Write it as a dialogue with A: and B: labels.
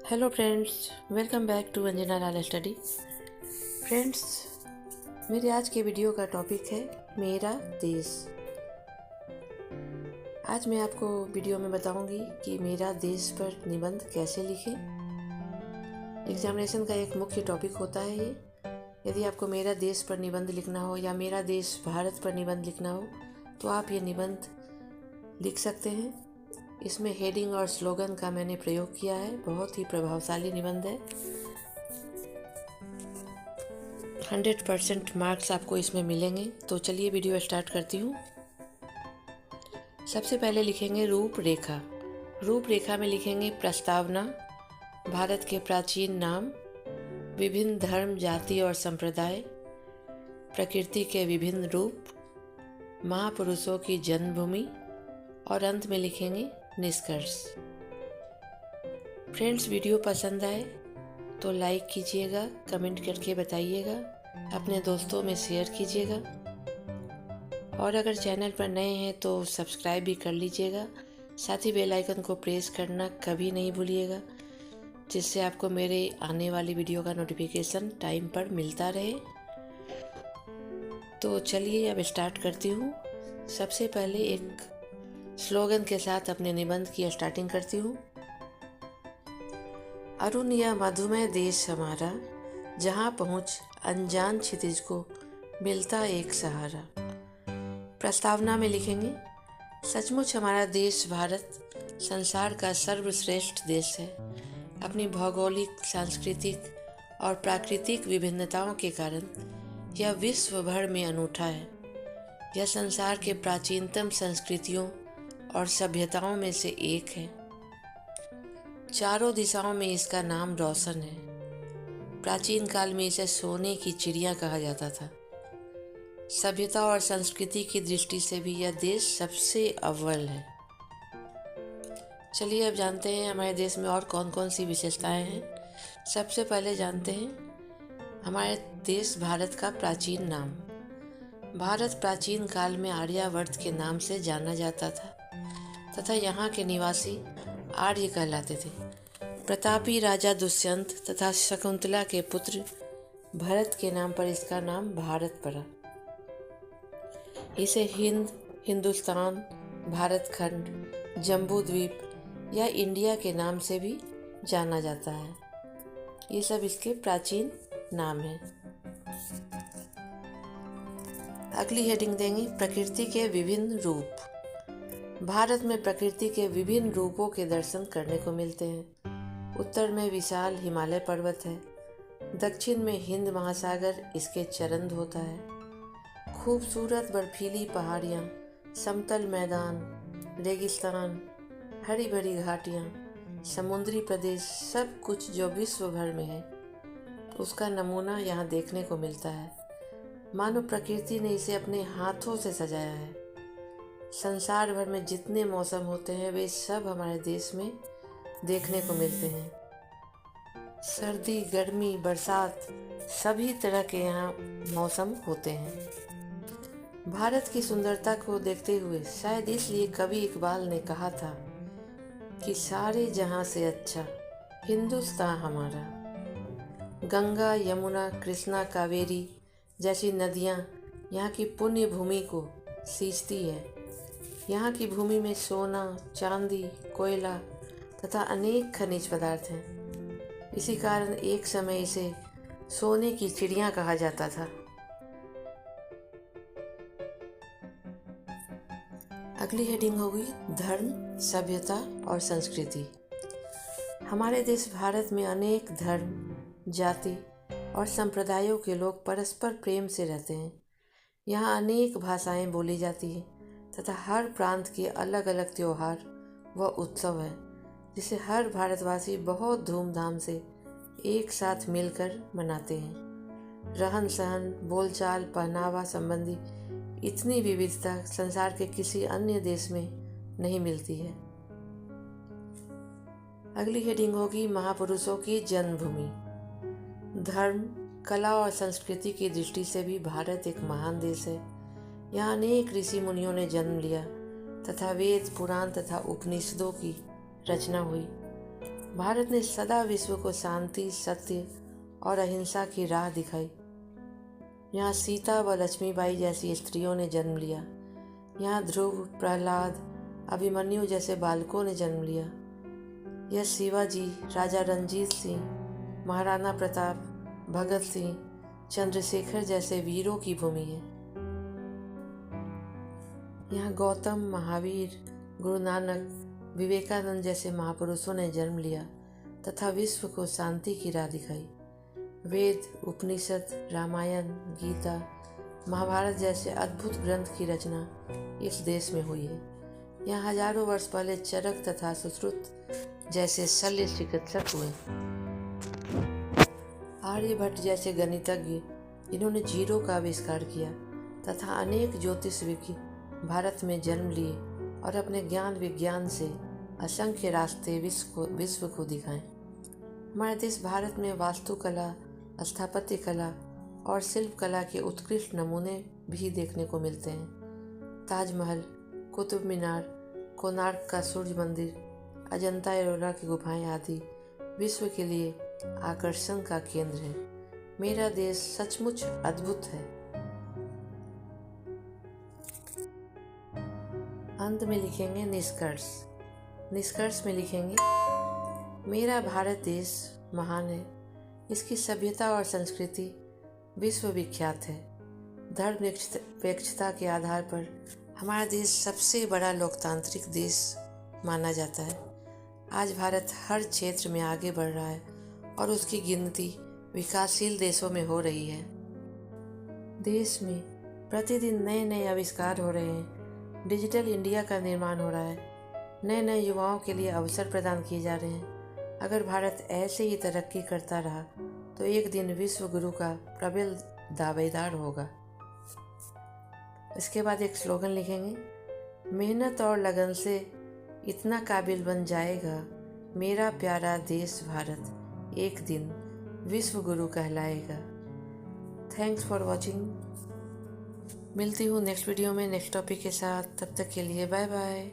A: Hello friends, welcome back to Anjana Lal study. Friends, मेरे आज के वीडियो का टॉपिक है मेरा देश। आज मैं आपको वीडियो में बताऊंगी कि मेरा देश पर निबंध कैसे लिखें। एग्जामिनेशन का एक मुख्य टॉपिक होता है ये। यदि आपको मेरा देश पर निबंध लिखना हो या मेरा देश भारत पर निबंध लिखना हो तो आप ये निबंध लिख सकते हैं। इसमें हेडिंग और स्लोगन का मैंने प्रयोग किया है। बहुत ही प्रभावशाली निबंध है। 100% मार्क्स आपको इसमें मिलेंगे। तो चलिए वीडियो स्टार्ट करती हूँ। सबसे पहले लिखेंगे रूपरेखा। रूपरेखा में लिखेंगे प्रस्तावना, भारत के प्राचीन नाम, विभिन्न धर्म, जाति और संप्रदाय, प्रकृति के विभिन्न रूप, महापुरुषों की जन्मभूमि और अंत में लिखेंगे निष्कर्ष। फ्रेंड्स, वीडियो पसंद आए तो लाइक कीजिएगा, कमेंट करके बताइएगा, अपने दोस्तों में शेयर कीजिएगा और अगर चैनल पर नए हैं तो सब्सक्राइब भी कर लीजिएगा। साथ ही बेल आइकन को प्रेस करना कभी नहीं भूलिएगा, जिससे आपको मेरे आने वाली वीडियो का नोटिफिकेशन टाइम पर मिलता रहे। तो चलिए अब स्टार्ट करती हूँ। सबसे पहले एक स्लोगन के साथ अपने निबंध की स्टार्टिंग करती हूँ। अरुण या मधुमेह देश हमारा, जहाँ पहुँच अनजान क्षितिज को मिलता एक सहारा। प्रस्तावना में लिखेंगे सचमुच हमारा देश भारत संसार का सर्वश्रेष्ठ देश है। अपनी भौगोलिक, सांस्कृतिक और प्राकृतिक विभिन्नताओं के कारण यह विश्व भर में अनूठा है। यह संसार के प्राचीनतम संस्कृतियों और सभ्यताओं में से एक है। चारों दिशाओं में इसका नाम रोशन है। प्राचीन काल में इसे सोने की चिड़िया कहा जाता था। सभ्यता और संस्कृति की दृष्टि से भी यह देश सबसे अव्वल है। चलिए अब जानते हैं हमारे देश में और कौन कौन सी विशेषताएं हैं। सबसे पहले जानते हैं हमारे देश भारत का प्राचीन नाम। भारत प्राचीन काल में आर्यावर्त के नाम से जाना जाता था तथा यहाँ के निवासी आर्य कहलाते थे। प्रतापी राजा दुष्यंत तथा शकुंतला के पुत्र भरत के नाम पर इसका नाम भारत पड़ा। इसे हिंद, हिंदुस्तान, भारत खंड, जम्बू द्वीप या इंडिया के नाम से भी जाना जाता है। ये सब इसके प्राचीन नाम हैं। अगली हेडिंग देंगे प्रकृति के विभिन्न रूप। भारत में प्रकृति के विभिन्न रूपों के दर्शन करने को मिलते हैं। उत्तर में विशाल हिमालय पर्वत है। दक्षिण में हिंद महासागर इसके चरंद होता है। खूबसूरत बर्फीली पहाड़ियाँ, समतल मैदान, रेगिस्तान, हरी भरी घाटियाँ, समुद्री प्रदेश, सब कुछ जो विश्व भर में है उसका नमूना यहाँ देखने को मिलता है। मानो प्रकृति ने इसे अपने हाथों से सजाया है। संसार भर में जितने मौसम होते हैं वे सब हमारे देश में देखने को मिलते हैं। सर्दी, गर्मी, बरसात, सभी तरह के यहाँ मौसम होते हैं। भारत की सुंदरता को देखते हुए शायद इसलिए कवि इकबाल ने कहा था कि सारे जहाँ से अच्छा हिंदुस्तान हमारा। गंगा, यमुना, कृष्णा, कावेरी जैसी नदियाँ यहाँ की पुण्य भूमि को सींचती है। यहाँ की भूमि में सोना, चांदी, कोयला तथा अनेक खनिज पदार्थ हैं। इसी कारण एक समय इसे सोने की चिड़िया कहा जाता था। अगली हेडिंग होगी धर्म, सभ्यता और संस्कृति। हमारे देश भारत में अनेक धर्म, जाति और संप्रदायों के लोग परस्पर प्रेम से रहते हैं। यहाँ अनेक भाषाएं बोली जाती हैं तथा हर प्रांत के अलग अलग त्योहार व उत्सव है, जिसे हर भारतवासी बहुत धूमधाम से एक साथ मिलकर मनाते हैं। रहन सहन, बोलचाल, पहनावा संबंधी इतनी विविधता संसार के किसी अन्य देश में नहीं मिलती है। अगली हेडिंग होगी महापुरुषों की जन्मभूमि। धर्म, कला और संस्कृति की दृष्टि से भी भारत एक महान देश है। यहाँ अनेक ऋषि मुनियों ने जन्म लिया तथा वेद, पुराण तथा उपनिषदों की रचना हुई। भारत ने सदा विश्व को शांति, सत्य और अहिंसा की राह दिखाई। यहाँ सीता व लक्ष्मीबाई जैसी स्त्रियों ने जन्म लिया। यहाँ ध्रुव, प्रहलाद, अभिमन्यु जैसे बालकों ने जन्म लिया। यह शिवाजी, राजा रणजीत सिंह, महाराणा प्रताप, भगत सिंह, चंद्रशेखर जैसे वीरों की भूमि है। यहाँ गौतम, महावीर, गुरु नानक, विवेकानंद जैसे महापुरुषों ने जन्म लिया तथा विश्व को शांति की राह दिखाई। वेद, उपनिषद, रामायण, गीता, महाभारत जैसे अद्भुत ग्रंथ की रचना इस देश में हुई है। यहाँ हजारों वर्ष पहले चरक तथा सुश्रुत जैसे शल्य चिकित्सक हुए। आर्यभट्ट जैसे गणितज्ञ जिन्होंने जीरो का आविष्कार किया तथा अनेक ज्योतिषविज्ञ भारत में जन्म लिए और अपने ज्ञान विज्ञान से असंख्य रास्ते विश्व को दिखाएं। हमारे देश भारत में वास्तुकला, स्थापत्य कला और शिल्प कला के उत्कृष्ट नमूने भी देखने को मिलते हैं। ताजमहल, कुतुब मीनार, कोणार्क का सूर्य मंदिर, अजंता एलोरा की गुफाएं आदि विश्व के लिए आकर्षण का केंद्र है। मेरा देश सचमुच अद्भुत है। अंत में लिखेंगे निष्कर्ष। निष्कर्ष में लिखेंगे, मेरा भारत देश महान है। इसकी सभ्यता और संस्कृति विश्व विख्यात है। धर्मनिरपेक्षता के आधार पर हमारा देश सबसे बड़ा लोकतांत्रिक देश माना जाता है। आज भारत हर क्षेत्र में आगे बढ़ रहा है और उसकी गिनती विकासशील देशों में हो रही है। देश में प्रतिदिन नए नए आविष्कार हो रहे हैं। डिजिटल इंडिया का निर्माण हो रहा है। नए नए युवाओं के लिए अवसर प्रदान किए जा रहे हैं। अगर भारत ऐसे ही तरक्की करता रहा तो एक दिन विश्व गुरु का प्रबल दावेदार होगा। इसके बाद एक स्लोगन लिखेंगे, मेहनत और लगन से इतना काबिल बन जाएगा मेरा प्यारा देश भारत, एक दिन विश्व गुरु कहलाएगा। Thanks for watching. मिलती हूँ नेक्स्ट वीडियो में नेक्स्ट टॉपिक के साथ। तब तक के लिए बाय बाय।